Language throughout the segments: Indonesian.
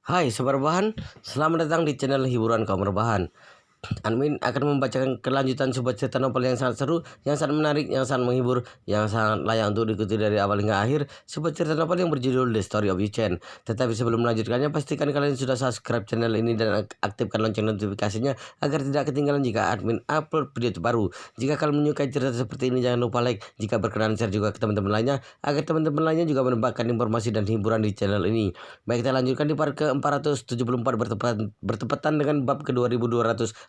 Hai Sobat Rebahan, selamat datang di channel hiburan kaum rebahan. Admin akan membacakan kelanjutan sebuah cerita novel yang sangat seru, yang sangat menarik, yang sangat menghibur, yang sangat layak untuk diikuti dari awal hingga akhir. Sebuah cerita novel yang berjudul The Story of Chen. Tetapi sebelum melanjutkannya, pastikan kalian sudah subscribe channel ini dan aktifkan lonceng notifikasinya agar tidak ketinggalan jika admin upload video terbaru. Jika kalian menyukai cerita seperti ini, jangan lupa like. Jika berkenan, share juga ke teman-teman lainnya agar teman-teman lainnya juga mendapatkan informasi dan hiburan di channel ini. Baik, kita lanjutkan di part ke-474 bertepatan dengan bab ke-2284.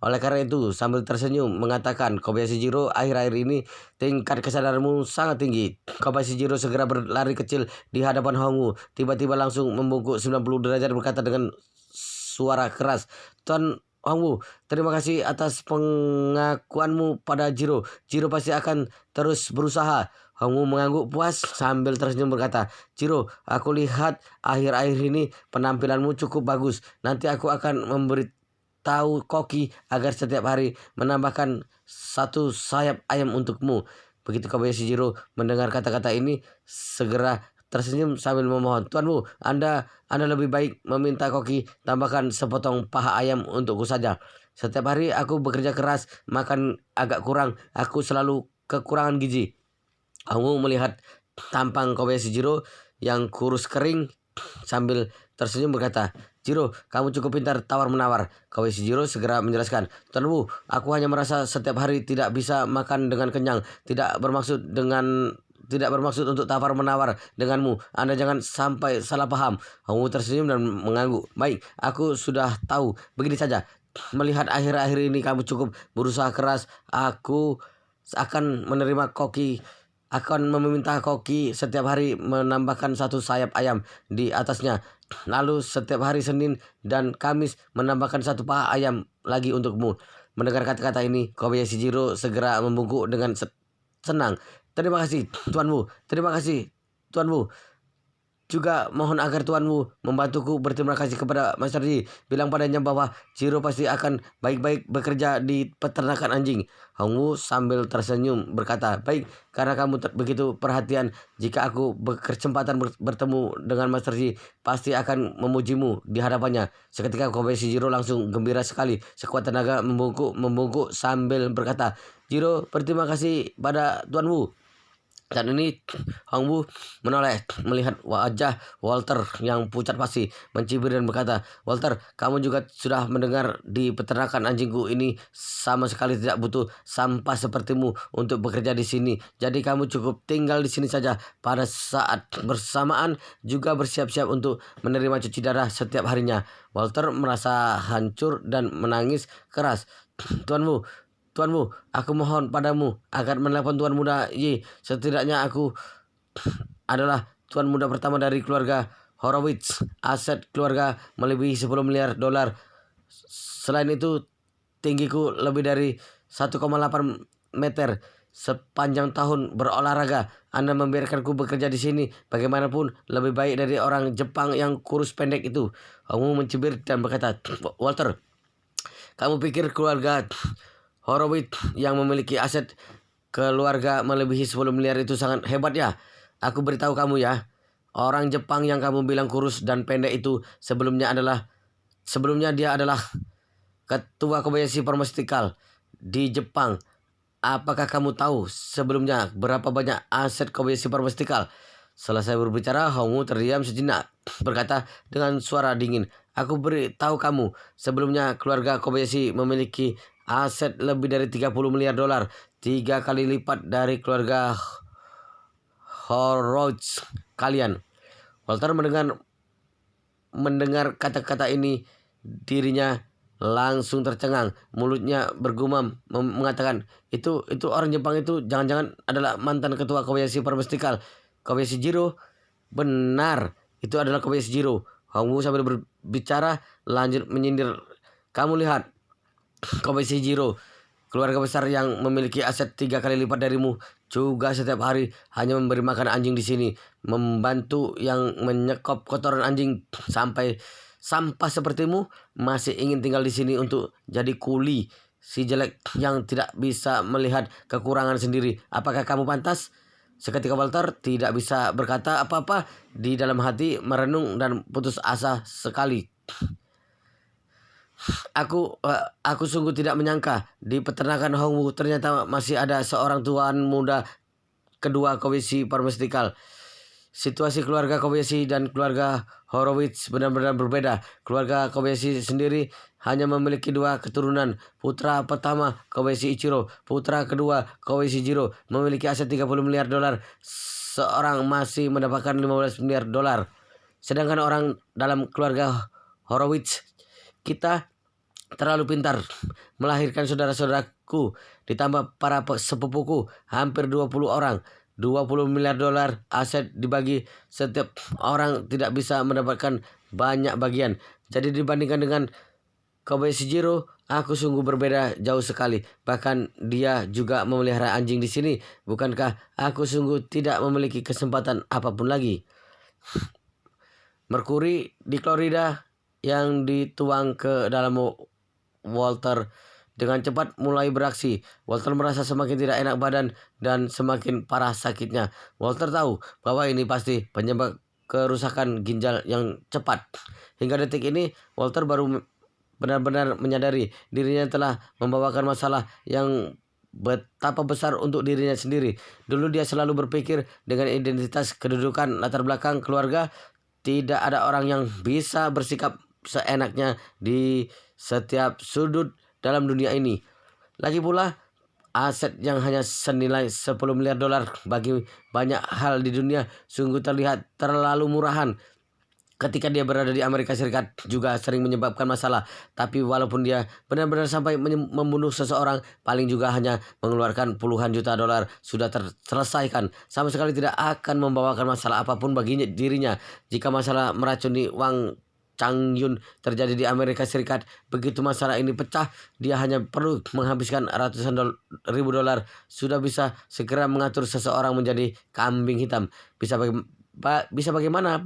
Oleh karena itu, sambil tersenyum mengatakan, Kobayashi Jiro, akhir-akhir ini tingkat kesadaranmu sangat tinggi. Kobayashi Jiro segera berlari kecil di hadapan Hongu. Tiba-tiba langsung membungkuk 90 derajat berkata dengan suara keras, Tuan Hongu, terima kasih atas pengakuanmu pada Jiro. Jiro pasti akan terus berusaha. Hongu mengangguk puas sambil tersenyum berkata, Jiro, aku lihat akhir-akhir ini penampilanmu cukup bagus. Nanti aku akan memberitahu Koki agar setiap hari menambahkan satu sayap ayam untukmu. Begitu Kobayashi Jiro mendengar kata-kata ini, segera tersenyum sambil memohon, Tuanmu, Anda lebih baik meminta Koki tambahkan sepotong paha ayam untukku saja. Setiap hari aku bekerja keras, makan agak kurang, aku selalu kekurangan gizi. Aku melihat tampang Kobayashi Jiro yang kurus kering sambil tersenyum berkata, Jiro, kamu cukup pintar tawar-menawar. Kobayashi Jiro segera menjelaskan, Tuanmu, aku hanya merasa setiap hari tidak bisa makan dengan kenyang. Tidak bermaksud untuk tawar-menawar denganmu. Anda jangan sampai salah paham. Kamu tersenyum dan mengangguk. Baik, aku sudah tahu. Begini saja. Melihat akhir-akhir ini kamu cukup berusaha keras, aku akan meminta Koki setiap hari menambahkan satu sayap ayam di atasnya. Lalu setiap hari Senin dan Kamis menambahkan satu paha ayam lagi untukmu. Mendengar kata-kata ini, Kobayashi Jiro segera membungkuk dengan senang. Terima kasih, Tuanmu. Terima kasih, Tuanmu. Juga mohon agar Tuanmu membantuku berterima kasih kepada Master Yi. Bilang padanya bahwa Jiro pasti akan baik-baik bekerja di peternakan anjing. Hongu sambil tersenyum berkata, baik, karena kamu begitu perhatian. Jika aku berkesempatan bertemu dengan Master Yi, pasti akan memujimu di hadapannya. Seketika Kobayashi Jiro langsung gembira sekali. Sekuat tenaga membungkuk sambil berkata, Jiro, berterima kasih pada Tuanmu. Dan ini Hongwu menoleh melihat wajah Walter yang pucat pasi, mencibir dan berkata, Walter, kamu juga sudah mendengar di peternakan anjingku ini sama sekali tidak butuh sampah sepertimu untuk bekerja di sini. Jadi kamu cukup tinggal di sini saja. Pada saat bersamaan juga bersiap-siap untuk menerima cuci darah setiap harinya. Walter merasa hancur dan menangis keras. Tuanmu, aku mohon padamu agar menelepon Tuan Muda Yi. Setidaknya aku adalah Tuan Muda pertama dari keluarga Horowitz. Aset keluarga melebihi 10 miliar dolar. Selain itu, tinggiku lebih dari 1,8 meter. Sepanjang tahun berolahraga, Anda membiarkanku bekerja di sini. Bagaimanapun lebih baik dari orang Jepang yang kurus pendek itu. Kamu mencibir dan berkata, Walter, kamu pikir keluarga Horowitz yang memiliki aset keluarga melebihi 10 miliar itu sangat hebat ya? Aku beritahu kamu ya, orang Jepang yang kamu bilang kurus dan pendek itu sebelumnya dia adalah ketua Kobayashi Pharmaceutical di Jepang. Apakah kamu tahu sebelumnya berapa banyak aset Kobayashi Pharmaceutical? Selesai berbicara, Hongu terdiam sejenak, berkata dengan suara dingin, aku beritahu kamu, sebelumnya keluarga Kobayashi memiliki aset lebih dari 30 miliar dolar, 3 kali lipat dari keluarga Horowitz kalian. Walter mendengar kata-kata ini, dirinya langsung tercengang. Mulutnya bergumam mengatakan, itu orang Jepang itu jangan-jangan adalah mantan ketua Kobayashi Pharmaceutical. Kobayashi Jiro, benar, itu adalah Kobayashi Jiro. Hongu sambil berbicara lanjut menyindir, kamu lihat, Kobayashi Jiro, keluarga besar yang memiliki aset 3 kali lipat darimu, juga setiap hari hanya memberi makan anjing di sini, membantu yang menyekop kotoran anjing. Sampai sampah sepertimu masih ingin tinggal di sini untuk jadi kuli. Si jelek yang tidak bisa melihat kekurangan sendiri. Apakah kamu pantas? Seketika Walter tidak bisa berkata apa-apa, di dalam hati merenung dan putus asa sekali. Aku sungguh tidak menyangka di peternakan Hongwu ternyata masih ada seorang tuan muda kedua Kobayashi Pharmaceutical. Situasi keluarga Kobayashi dan keluarga Horowitz benar-benar berbeda. Keluarga Kobayashi sendiri hanya memiliki 2 keturunan. Putra pertama Kobayashi Ichiro, putra kedua Kobayashi Jiro memiliki aset 30 miliar dolar. Seorang masih mendapatkan 15 miliar dolar. Sedangkan orang dalam keluarga Horowitz, kita terlalu pintar melahirkan saudara-saudaraku, ditambah para sepupuku hampir 20 orang. 20 miliar dolar aset dibagi, setiap orang tidak bisa mendapatkan banyak bagian. Jadi dibandingkan dengan Kobayashi Jiro, aku sungguh berbeda jauh sekali. Bahkan dia juga memelihara anjing di sini. Bukankah aku sungguh tidak memiliki kesempatan apapun lagi? Merkuri di Florida yang dituang ke dalam Walter dengan cepat mulai beraksi. Walter merasa semakin tidak enak badan dan semakin parah sakitnya. Walter tahu bahwa ini pasti penyebab kerusakan ginjal yang cepat. Hingga detik ini Walter baru benar-benar menyadari dirinya telah membawakan masalah yang betapa besar untuk dirinya sendiri. Dulu dia selalu berpikir dengan identitas, kedudukan, latar belakang keluarga, tidak ada orang yang bisa bersikap seenaknya di setiap sudut dalam dunia ini. Lagi pula, aset yang hanya senilai 10 miliar dolar bagi banyak hal di dunia sungguh terlihat terlalu murahan. Ketika dia berada di Amerika Serikat juga sering menyebabkan masalah. Tapi walaupun dia benar-benar sampai membunuh seseorang, paling juga hanya mengeluarkan puluhan juta dolar sudah terselesaikan. Sama sekali tidak akan membawakan masalah apapun bagi dirinya. Jika masalah meracuni Wang Changyun terjadi di Amerika Serikat, begitu masalah ini pecah, dia hanya perlu menghabiskan ratusan ribu dolar, sudah bisa segera mengatur seseorang menjadi kambing hitam. Bisa bagaimana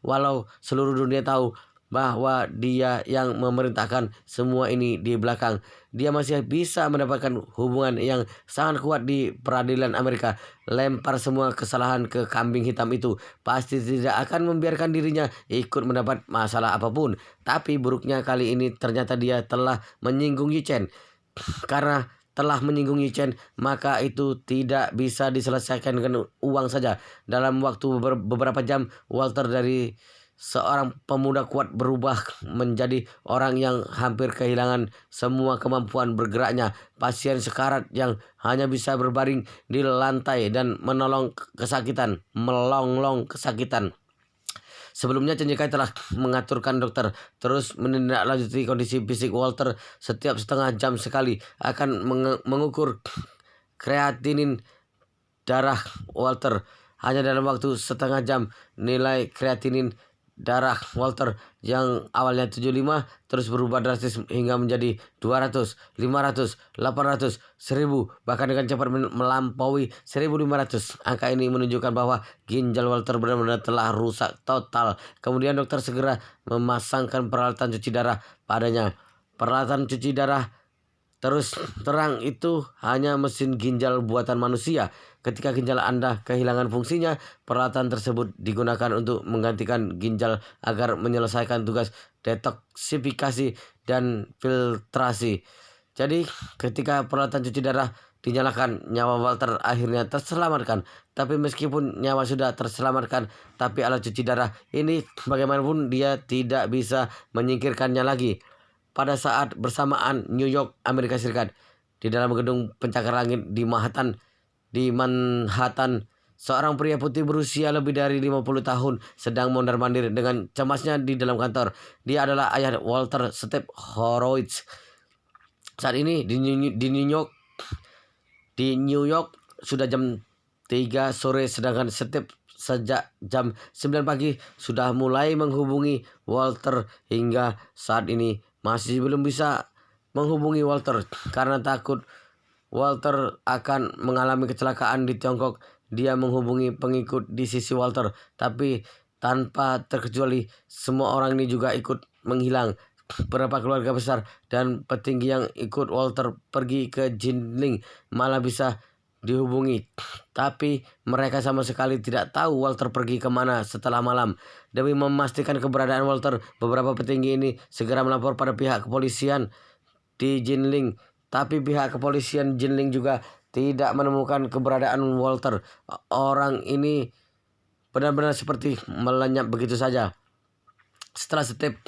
walau seluruh dunia tahu bahwa dia yang memerintahkan semua ini di belakang. Dia masih bisa mendapatkan hubungan yang sangat kuat di peradilan Amerika. Lempar semua kesalahan ke kambing hitam itu, pasti tidak akan membiarkan dirinya ikut mendapat masalah apapun. Tapi buruknya kali ini ternyata dia telah menyinggung Yu Chen. Karena telah menyinggung Yu Chen, maka itu tidak bisa diselesaikan dengan uang saja. Dalam waktu beberapa jam, Walter dari seorang pemuda kuat berubah menjadi orang yang hampir kehilangan semua kemampuan bergeraknya. Pasien sekarat yang hanya bisa berbaring di lantai dan melonglong kesakitan. Sebelumnya Chen Yikai telah mengaturkan dokter terus menindaklanjuti kondisi fisik Walter. Setiap setengah jam sekali akan mengukur kreatinin darah Walter. Hanya dalam waktu setengah jam nilai kreatinin darah Walter yang awalnya 75 terus berubah drastis hingga menjadi 200, 500, 800, 1000, bahkan dengan cepat melampaui 1500. Angka ini menunjukkan bahwa ginjal Walter benar-benar telah rusak total. Kemudian dokter segera memasangkan peralatan cuci darah padanya. Peralatan cuci darah terus terang itu hanya mesin ginjal buatan manusia. Ketika ginjal Anda kehilangan fungsinya, peralatan tersebut digunakan untuk menggantikan ginjal agar menyelesaikan tugas detoksifikasi dan filtrasi. Jadi ketika peralatan cuci darah dinyalakan, nyawa Walter akhirnya terselamatkan. Tapi meskipun nyawa sudah terselamatkan, tapi alat cuci darah ini bagaimanapun dia tidak bisa menyingkirkannya lagi. Pada saat bersamaan New York, Amerika Serikat, di dalam gedung pencakar langit di Manhattan, seorang pria putih berusia lebih dari 50 tahun sedang mondar-mandir dengan cemasnya di dalam kantor. Dia adalah ayah Walter Steve Horowitz. Saat ini di New York sudah jam 3 sore, sedangkan Steve sejak jam 9 pagi sudah mulai menghubungi Walter. Hingga saat ini masih belum bisa menghubungi Walter karena takut Walter akan mengalami kecelakaan di Tiongkok. Dia menghubungi pengikut di sisi Walter, tapi tanpa terkecuali semua orang ini juga ikut menghilang. Beberapa keluarga besar dan petinggi yang ikut Walter pergi ke Jinling malah bisa dihubungi, tapi mereka sama sekali tidak tahu Walter pergi kemana setelah malam. Demi memastikan keberadaan Walter, beberapa petinggi ini segera melapor pada pihak kepolisian di Jinling, tapi pihak kepolisian Jinling juga tidak menemukan keberadaan Walter. Orang ini benar-benar seperti melenyap begitu saja. Setelah Steve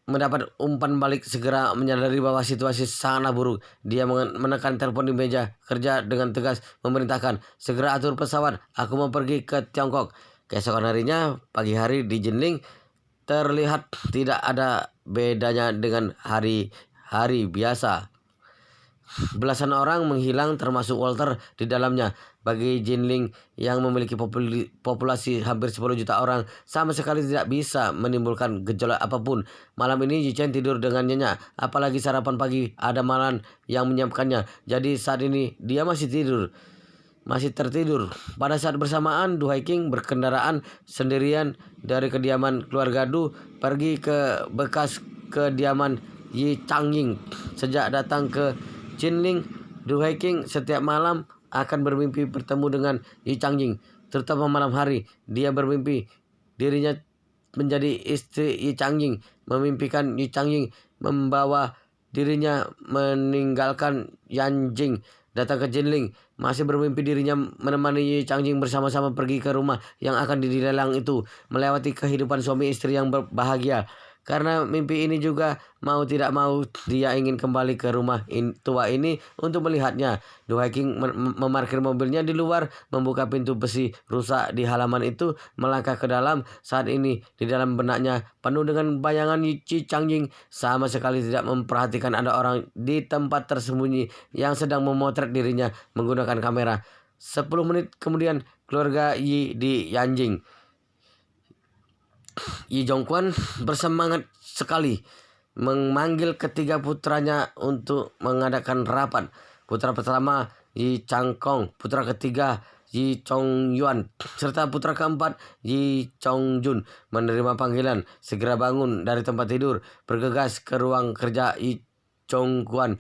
mendapat umpan balik, segera menyadari bahwa situasi sangatlah buruk. Dia menekan telepon di meja kerja dengan tegas, memerintahkan, segera atur pesawat, aku mau pergi ke Tiongkok. Keesokan harinya, pagi hari di Jinling terlihat tidak ada bedanya dengan hari-hari biasa. Belasan orang menghilang termasuk Walter di dalamnya. Bagi Jinling yang memiliki populasi hampir 10 juta orang, sama sekali tidak bisa menimbulkan gejolak apapun. Malam ini Yi Chen tidur dengan nyenyak, apalagi sarapan pagi ada Malan yang menyiapkannya. Jadi saat ini dia masih tertidur. Pada saat bersamaan, Du Haiking berkendaraan sendirian dari kediaman keluarga Du pergi ke bekas kediaman Yi Changying. Sejak datang ke Jinling, Du Haiking setiap malam akan bermimpi bertemu dengan Yi Changying. Terutama malam hari, dia bermimpi dirinya menjadi istri Yi Changying, memimpikan Yi Changying membawa dirinya meninggalkan Yanjing, datang ke Jinling, masih bermimpi dirinya menemani Yi Changying bersama-sama pergi ke rumah yang akan dilelang itu, melewati kehidupan suami istri yang bahagia. Karena mimpi ini juga, mau tidak mau dia ingin kembali ke rumah tua ini untuk melihatnya. Du Haiking memarkir mobilnya di luar, membuka pintu besi rusak di halaman itu, melangkah ke dalam. Saat ini di dalam benaknya penuh dengan bayangan Yi Changying, sama sekali tidak memperhatikan ada orang di tempat tersembunyi yang sedang memotret dirinya menggunakan kamera. 10 menit kemudian, keluarga Yi di Yanjing. Yi Zhongquan bersemangat sekali memanggil ketiga putranya untuk mengadakan rapat. Putra pertama Yi Changkong, putra ketiga Yi Chongyuan, serta putra keempat Yi Chongjun menerima panggilan. Segera bangun dari tempat tidur, bergegas ke ruang kerja Yi Zhongquan.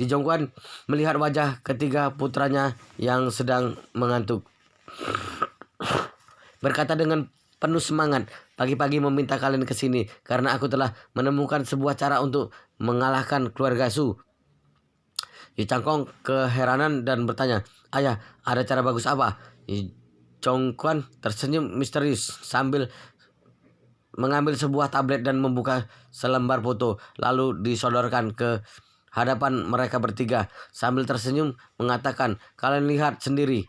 Yi Zhongquan melihat wajah ketiga putranya yang sedang mengantuk. Berkata dengan penuh semangat, pagi-pagi meminta kalian ke sini karena aku telah menemukan sebuah cara untuk mengalahkan keluarga Su. Yi Changkong keheranan dan bertanya, ayah, ada cara bagus apa? Yi Zhongquan tersenyum misterius sambil mengambil sebuah tablet dan membuka selembar foto, lalu disodorkan ke hadapan mereka bertiga. Sambil tersenyum mengatakan, kalian lihat sendiri.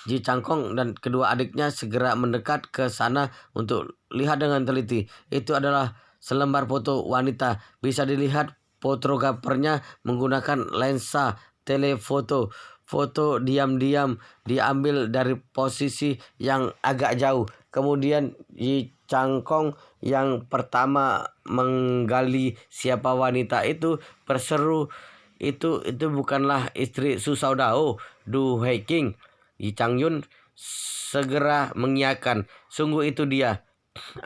Yi Changkong dan kedua adiknya segera mendekat ke sana untuk lihat dengan teliti. Itu adalah selembar foto wanita. Bisa dilihat fotografernya menggunakan lensa telefoto. Foto diam-diam diambil dari posisi yang agak jauh. Kemudian Yi Changkong yang pertama menggali siapa wanita itu berseru, itu bukanlah istri Su Shaodao, Du Haiking. Yi Changyun segera mengiyakan, sungguh itu dia.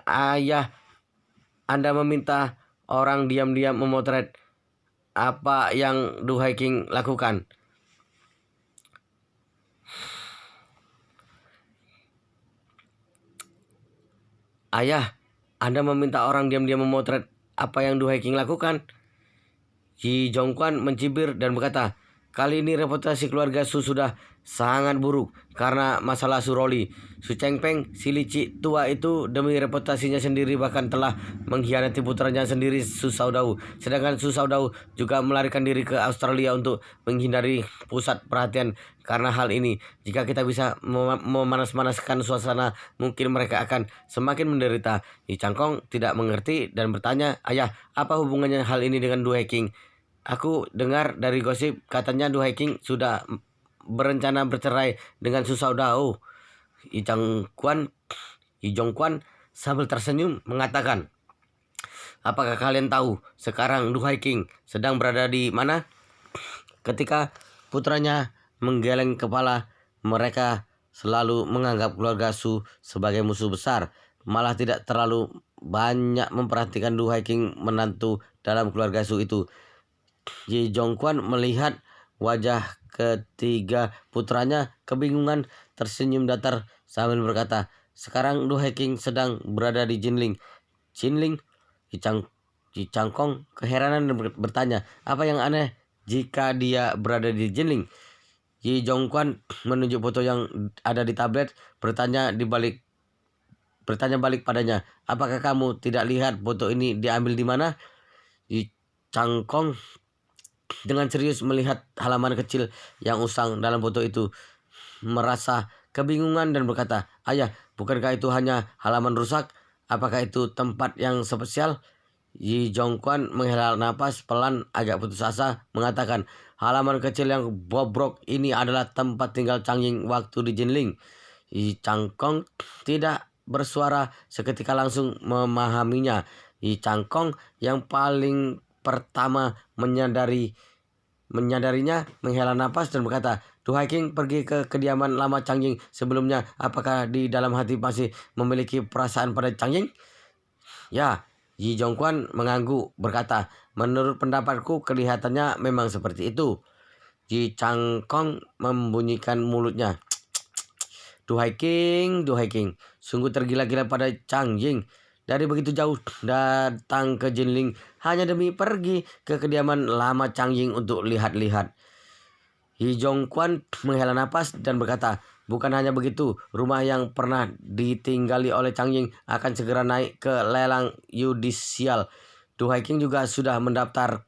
Ayah, Anda meminta orang diam-diam memotret apa yang Du Haiking lakukan. Ayah, Anda meminta orang diam-diam memotret apa yang Du Haiking lakukan. Yi Zhongquan mencibir dan berkata, kali ini reputasi keluarga Su sudah sangat buruk karena masalah Suroli. Su Chengpeng, si licik tua itu demi reputasinya sendiri bahkan telah mengkhianati putranya sendiri Su Shaodao. Sedangkan Su Shaodao juga melarikan diri ke Australia untuk menghindari pusat perhatian. Karena hal ini, jika kita bisa memanas-manaskan suasana, mungkin mereka akan semakin menderita. Yi Changkong tidak mengerti dan bertanya, ayah, apa hubungannya hal ini dengan Du Haiking? Aku dengar dari gosip katanya Du Haiking sudah berencana bercerai dengan Su Shaodao. Yi Zhongquan sambil tersenyum mengatakan, apakah kalian tahu sekarang Du Haiking sedang berada di mana? Ketika putranya menggeleng kepala, mereka selalu menganggap keluarga Su sebagai musuh besar, malah tidak terlalu banyak memperhatikan Du Haiking menantu dalam keluarga Su itu. Yi Zhongquan melihat Wajah ketiga putranya kebingungan, tersenyum datar sambil berkata, "Sekarang Du Haking sedang berada di Jinling." Jinling, Cangkong keheranan dan bertanya, "Apa yang aneh jika dia berada di Jinling?" Yi Jongquan menunjuk foto yang ada di tablet, bertanya balik padanya, "Apakah kamu tidak lihat foto ini diambil di mana?" Yi Cangkong dengan serius melihat halaman kecil yang usang dalam foto itu, merasa kebingungan dan berkata, "Ayah, bukankah itu hanya halaman rusak? Apakah itu tempat yang spesial?" Yi Jongquan menghela napas pelan agak putus asa mengatakan, "Halaman kecil yang bobrok ini adalah tempat tinggal Changying waktu di Jinling." Yi Changkong tidak bersuara, seketika langsung memahaminya. Yi Changkong yang paling pertama menyadarinya menghela napas dan berkata, "Du Haking pergi ke kediaman lama Changying sebelumnya. Apakah di dalam hati masih memiliki perasaan pada Changying?" "Ya." Yi Jongquan mengangguk berkata, "Menurut pendapatku kelihatannya memang seperti itu." Yi Changkong membunyikan mulutnya. Du Haking, sungguh tergila-gila pada Changying. Dari begitu jauh datang ke Jinling hanya demi pergi ke kediaman lama Changying untuk lihat-lihat. Yi Jongquan menghela napas dan berkata, "Bukan hanya begitu, rumah yang pernah ditinggali oleh Changying akan segera naik ke lelang yudisial. Du Haking juga sudah mendaftar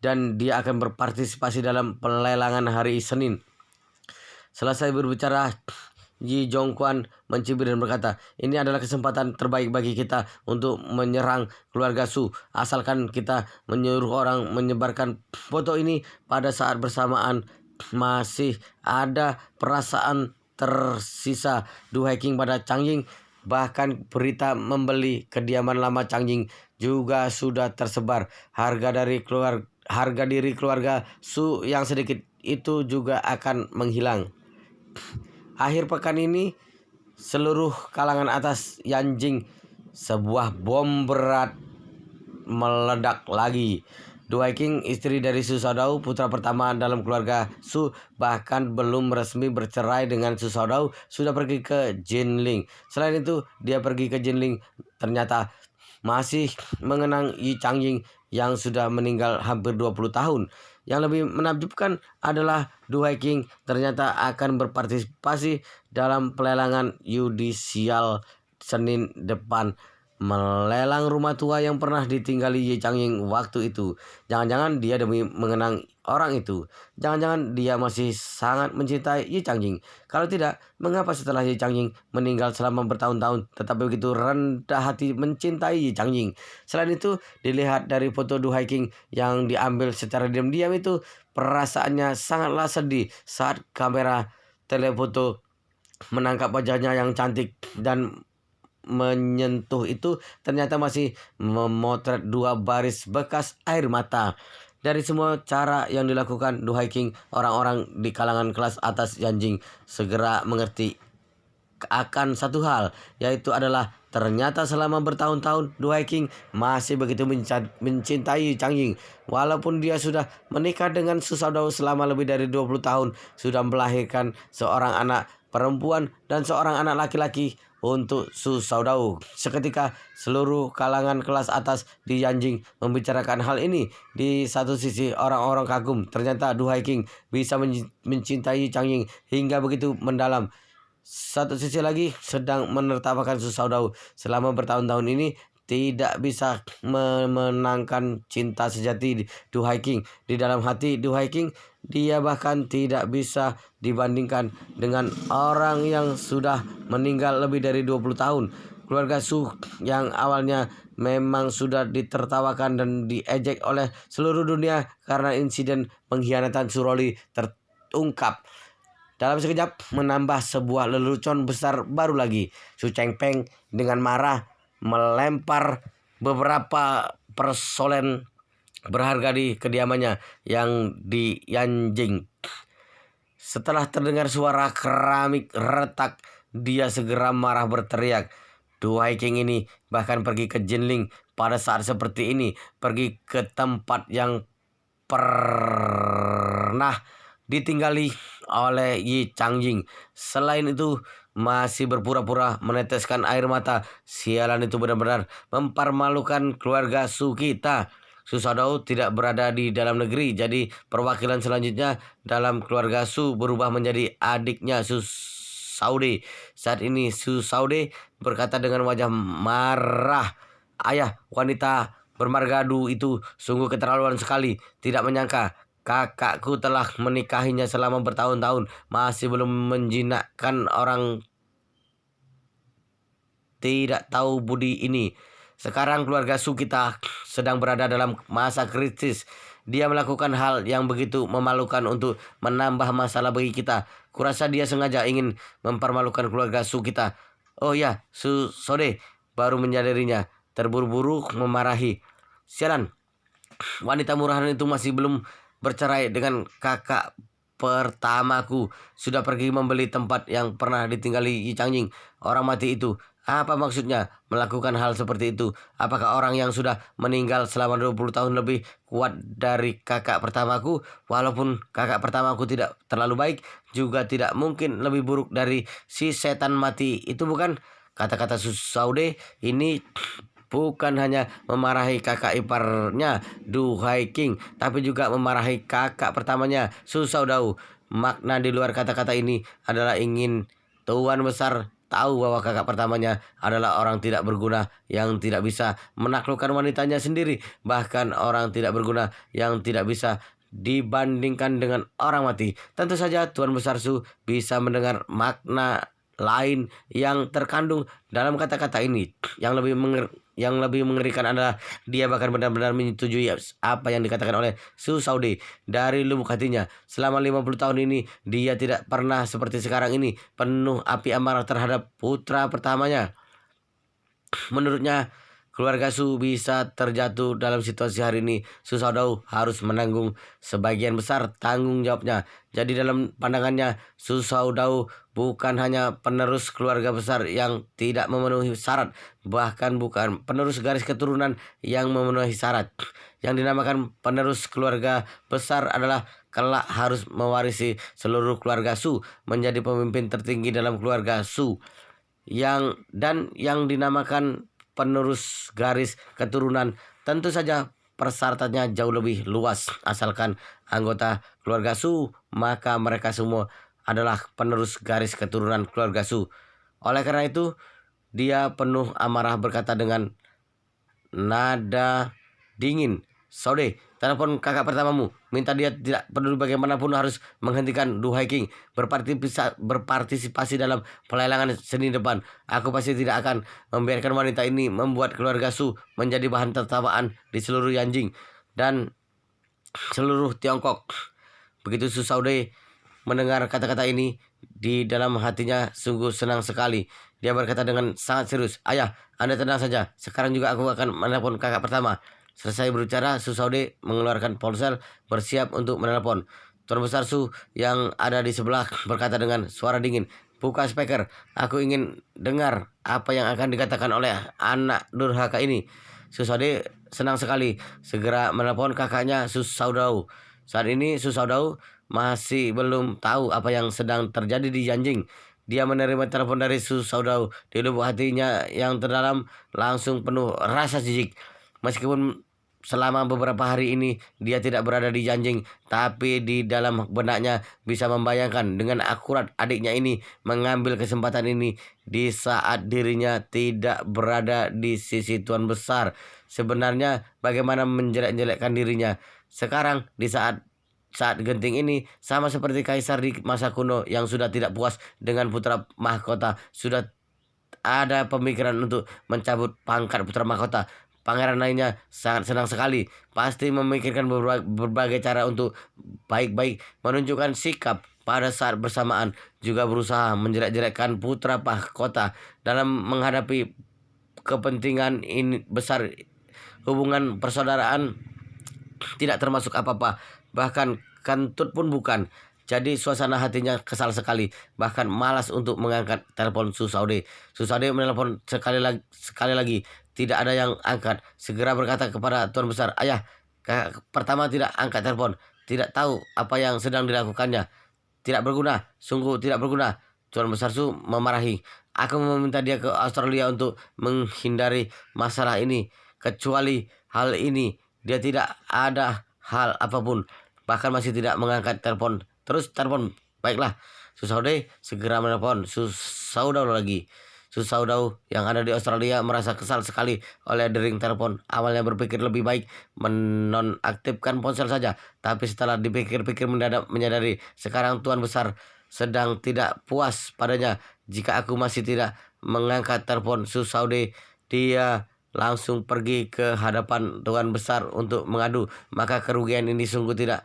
dan dia akan berpartisipasi dalam pelelangan hari Senin." Selesai berbicara, Yi Jongquan mencibir dan berkata, "Ini adalah kesempatan terbaik bagi kita untuk menyerang keluarga Su. Asalkan kita menyuruh orang menyebarkan foto ini pada saat bersamaan, masih ada perasaan tersisa Du Haking pada Changying. Bahkan berita membeli kediaman lama Changying juga sudah tersebar. Harga diri keluarga Su yang sedikit itu juga akan menghilang. Akhir pekan ini seluruh kalangan atas Yanjing, sebuah bom berat meledak lagi. Du Haking, istri dari Su Shaodao, putra pertama dalam keluarga Su, bahkan belum resmi bercerai dengan Su Shaodao, sudah pergi ke Jinling. Selain itu, dia pergi ke Jinling ternyata masih mengenang Yi Changying yang sudah meninggal hampir 20 tahun. Yang lebih menakjubkan adalah Du Haking ternyata akan berpartisipasi dalam pelelangan yudisial Senin depan, melelang rumah tua yang pernah ditinggali Ye Changying waktu itu. Jangan-jangan dia demi mengenang orang itu. Jangan-jangan dia masih sangat mencintai Ye Changying. Kalau tidak, mengapa setelah Ye Changying meninggal selama bertahun-tahun tetap begitu rendah hati mencintai Ye Changying? Selain itu, dilihat dari foto Du Haking yang diambil secara diam-diam itu, perasaannya sangatlah sedih saat kamera telefoto menangkap wajahnya yang cantik dan menyentuh itu ternyata masih memotret dua baris bekas air mata. Dari semua cara yang dilakukan Du Haking, orang-orang di kalangan kelas atas Yanjing segera mengerti akan satu hal, yaitu adalah ternyata selama bertahun-tahun Du Haking masih begitu mencintai Changying. Walaupun dia sudah menikah dengan Su Shaodao selama lebih dari 20 tahun, sudah melahirkan seorang anak perempuan dan seorang anak laki-laki untuk Su Shaodao. Seketika seluruh kalangan kelas atas di Yanjing membicarakan hal ini. Di satu sisi orang-orang kagum, ternyata Du Haking bisa mencintai Changying hingga begitu mendalam. Satu sisi lagi sedang menertawakan Su Shaodao selama bertahun-tahun ini tidak bisa memenangkan cinta sejati Du Haking. Di dalam hati Du Haking, dia bahkan tidak bisa dibandingkan dengan orang yang sudah meninggal lebih dari 20 tahun. Keluarga Su yang awalnya memang sudah ditertawakan dan diejek oleh seluruh dunia karena insiden pengkhianatan Suroli terungkap, dalam sekejap menambah sebuah lelucon besar baru lagi. Su Chengpeng dengan marah melempar beberapa persolen berharga di kediamannya yang di Yanjing. Setelah terdengar suara keramik retak, dia segera marah berteriak. Du Haking ini bahkan pergi ke Jinling pada saat seperti ini, pergi ke tempat yang pernah ditinggali oleh Yi Changjing. Selain itu masih berpura-pura meneteskan air mata. Sialan itu benar-benar mempermalukan keluarga Su kita. Su Shaodao tidak berada di dalam negeri, jadi perwakilan selanjutnya dalam keluarga Su berubah menjadi adiknya Su Saude. Saat ini Su Saude berkata dengan wajah marah, "Ayah, wanita bermargadu itu sungguh keterlaluan sekali. Tidak menyangka kakakku telah menikahinya selama bertahun-tahun, masih belum menjinakkan orang tidak tahu budi ini. Sekarang keluarga Su kita sedang berada dalam masa kritis. Dia melakukan hal yang begitu memalukan untuk menambah masalah bagi kita. Kurasa dia sengaja ingin mempermalukan keluarga Su kita." Oh ya, Su Sode baru menyadarinya. Terburu-buru memarahi. "Sialan, wanita murahan itu masih belum bercerai dengan kakak pertamaku. Sudah pergi membeli tempat yang pernah ditinggali Yi Changjing, orang mati itu. Apa maksudnya melakukan hal seperti itu? Apakah orang yang sudah meninggal selama 20 tahun lebih kuat dari kakak pertamaku? Walaupun kakak pertamaku tidak terlalu baik, juga tidak mungkin lebih buruk dari si setan mati itu, bukan?" Kata-kata Saude ini bukan hanya memarahi kakak iparnya Du Haiking, tapi juga memarahi kakak pertamanya Su Shaodao. Makna di luar kata-kata ini adalah ingin Tuan Besar tahu bahwa kakak pertamanya adalah orang tidak berguna yang tidak bisa menaklukkan wanitanya sendiri, bahkan orang tidak berguna yang tidak bisa dibandingkan dengan orang mati. Tentu saja Tuan Besar Su bisa mendengar makna lain yang terkandung dalam kata-kata ini. Yang lebih mengerikan adalah dia bahkan benar-benar menyetujui apa yang dikatakan oleh Su Saude dari lubuk hatinya. Selama 50 tahun ini dia tidak pernah seperti sekarang ini, penuh api amarah terhadap putra pertamanya. Menurutnya, keluarga Su bisa terjatuh dalam situasi hari ini. Su Shaodao harus menanggung sebagian besar tanggung jawabnya. Jadi dalam pandangannya, Su Shaodao bukan hanya penerus keluarga besar yang tidak memenuhi syarat, bahkan bukan penerus garis keturunan yang memenuhi syarat. Yang dinamakan penerus keluarga besar adalah kelak harus mewarisi seluruh keluarga Su, menjadi pemimpin tertinggi dalam keluarga Su. Yang dinamakan penerus garis keturunan tentu saja persyaratannya jauh lebih luas. Asalkan anggota keluarga Su, maka mereka semua adalah penerus garis keturunan keluarga Su. Oleh karena itu, dia penuh amarah berkata dengan nada dingin, "Saude, telepon kakak pertamamu. Minta dia tidak peduli bagaimanapun harus menghentikan Du Haiking berpartisipasi dalam pelelangan Senin depan. Aku pasti tidak akan membiarkan wanita ini membuat keluarga Su menjadi bahan tertawaan di seluruh Yanjing dan seluruh Tiongkok." Begitu Su Saude mendengar kata-kata ini, di dalam hatinya sungguh senang sekali. Dia berkata dengan sangat serius, "Ayah, Anda tenang saja. Sekarang juga aku akan menelpon kakak pertama." Selesai berbicara, Su Saude mengeluarkan ponsel bersiap untuk menelpon. Tuan Besar Su yang ada di sebelah berkata dengan suara dingin, "Buka speaker. Aku ingin dengar apa yang akan dikatakan oleh anak durhaka ini." Su Saude senang sekali segera menelpon kakaknya Su Shaodao. Saat ini Su Shaodao masih belum tahu apa yang sedang terjadi di Yanjing. Dia menerima telepon dari Su Shaodao. Di lubuk hatinya yang terdalam langsung penuh rasa jijik. Meskipun selama beberapa hari ini dia tidak berada di Yanjing, tapi di dalam benaknya bisa membayangkan dengan akurat adiknya ini mengambil kesempatan ini di saat dirinya tidak berada di sisi Tuan Besar. Sebenarnya bagaimana menjelek-jelekkan dirinya sekarang di saat genting ini, sama seperti kaisar di masa kuno yang sudah tidak puas dengan putra mahkota, sudah ada pemikiran untuk mencabut pangkat putra mahkota. Pangeran lainnya sangat senang sekali, pasti memikirkan berbagai cara untuk baik-baik menunjukkan sikap. Pada saat bersamaan juga berusaha menjelek-jelekkan putra mahkota dalam menghadapi kepentingan ini besar. Hubungan persaudaraan tidak termasuk apa-apa, bahkan kentut pun bukan. Jadi suasana hatinya kesal sekali, bahkan malas untuk mengangkat telepon Su Saude. Su Saude menelpon sekali lagi, tidak ada yang angkat. Segera berkata kepada Tuan Besar, "Ayah, kakak pertama tidak angkat telepon." tidak tahu apa yang sedang dilakukannya. Tidak berguna, sungguh tidak berguna. Tuan Besar Su memarahi. Aku meminta dia ke Australia untuk menghindari masalah ini. Kecuali hal ini, dia tidak ada hal apapun. Bahkan masih tidak mengangkat telepon. Terus telepon, baiklah. Susaude segera menelpon Susaudau lagi. Susaudau yang ada di Australia merasa kesal sekali oleh dering telepon. Awalnya berpikir lebih baik menonaktifkan ponsel saja, tapi setelah dipikir-pikir mendadak menyadari sekarang Tuan Besar sedang tidak puas padanya. Jika aku masih tidak mengangkat telepon Susaude, dia langsung pergi ke hadapan Tuan Besar untuk mengadu. Maka kerugian ini sungguh tidak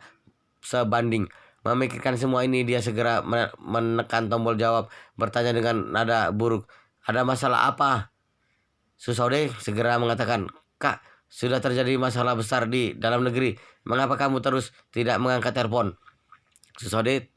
sebanding. Memikirkan semua ini, dia segera menekan tombol jawab, bertanya dengan nada buruk, "Ada masalah apa?" Susaude segera mengatakan, "Kak, sudah terjadi masalah besar di dalam negeri. Mengapa kamu terus tidak mengangkat telepon?" Susaude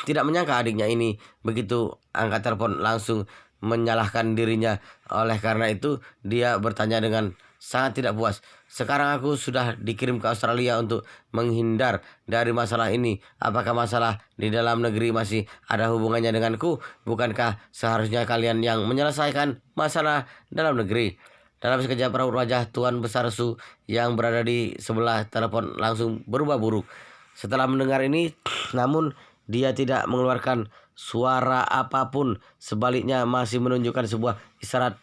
tidak menyangka adiknya ini begitu angkat telepon langsung menyalahkan dirinya. Oleh karena itu, dia bertanya dengan sangat tidak puas, "Sekarang aku sudah dikirim ke Australia untuk menghindar dari masalah ini. Apakah masalah di dalam negeri masih ada hubungannya denganku? Bukankah seharusnya kalian yang menyelesaikan masalah dalam negeri?" Dalam sekejap raut wajah Tuan Besar Su yang berada di sebelah telepon langsung berubah buruk. Setelah mendengar ini, namun dia tidak mengeluarkan suara apapun. Sebaliknya masih menunjukkan sebuah isyarat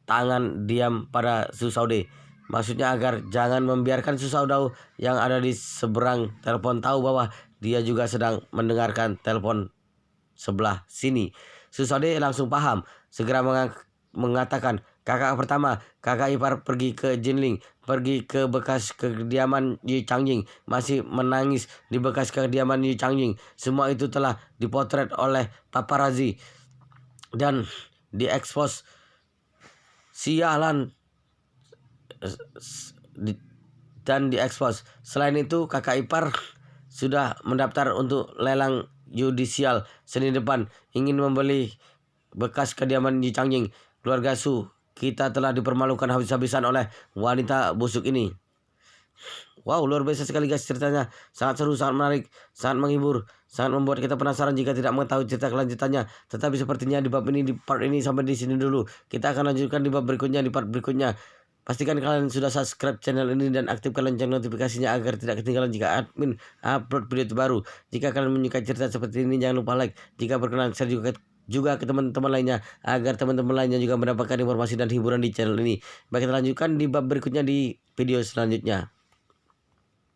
tangan diam pada Susaude. Maksudnya agar jangan membiarkan Susaudau yang ada di seberang telepon tahu bahwa dia juga sedang mendengarkan telepon sebelah sini. Susaude langsung paham, segera mengatakan, "Kakak pertama, kakak ipar pergi ke Jinling, pergi ke bekas kediaman Yu Changjing, masih menangis di bekas kediaman Yu Changjing. Semua itu telah dipotret oleh paparazzi dan diekspos. Sialan dan diekspos. Selain itu, kakak ipar sudah mendaftar untuk lelang yudisial Senin depan, ingin membeli bekas kediaman di Changjing. Keluarga Su, kita telah dipermalukan habis-habisan oleh wanita busuk ini." Wow, luar biasa sekali guys ceritanya. Sangat seru, sangat menarik, sangat menghibur, sangat membuat kita penasaran jika tidak mengetahui cerita kelanjutannya. Tetapi sepertinya di bab ini, di part ini sampai di sini dulu. Kita akan lanjutkan di bab berikutnya, di part berikutnya. Pastikan kalian sudah subscribe channel ini dan aktifkan lonceng notifikasinya agar tidak ketinggalan jika admin upload video terbaru. Jika kalian menyukai cerita seperti ini, jangan lupa like. Jika berkenan, share juga ke teman-teman lainnya agar teman-teman lainnya juga mendapatkan informasi dan hiburan di channel ini. Baik, kita lanjutkan di bab berikutnya di video selanjutnya.